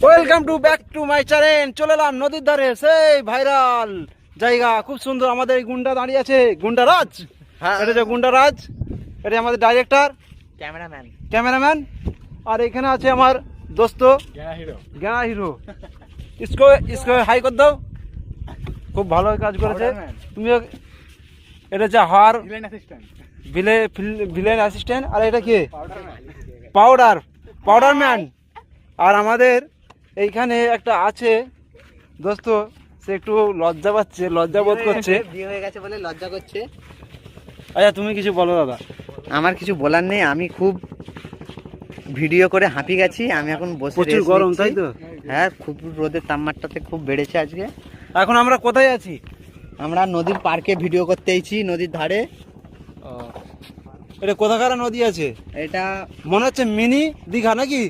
Welcome to back to my channel. চলে এলাম নদীর ধারে, সেই ভাইরাল জায়গা, খুব সুন্দর। আমাদের এই গুন্ডা দাঁড়িয়ে আছে, গুন্ডারাজ। এটা হচ্ছে গুন্ডারাজ, এটা আমাদের ডাইরেক্টর, ক্যামেরাম্যান। আর এখানে আছে আমার দোস্ত জ্ঞানা হিরো। ইসকো ইসকো হাই কর দাও। খুব ভালো কাজ করেছে তুমি। এটা হচ্ছে হার ভিলেন অ্যাসিস্ট্যান্ট। আর এটা কি? Powder man. আর আমাদের এইখানে একটা আছে দোস্ত, সে একটু লজ্জা পাচ্ছে, লজ্জা বোধ করছে, বিয়ে হয়ে গেছে বলে লজ্জা করছে। আচ্ছা তুমি কিছু বলো দাদা। আমার কিছু বলার নেই, আমি খুব ভিডিও করে হাঁপি গেছি। আমি এখন বসে প্রচুর গরম, তাই তো? হ্যাঁ, খুব রোদের তাপমাত্রাতে খুব বেড়েছে আজকে। এখন আমরা কোথায় আছি? আমরা নদীর পার্কে ভিডিও করতে এসেছি, নদীর ধারে। এটা কোথাকার নদী আছে? এটা মনে হচ্ছে মিনি দীঘা নাকি?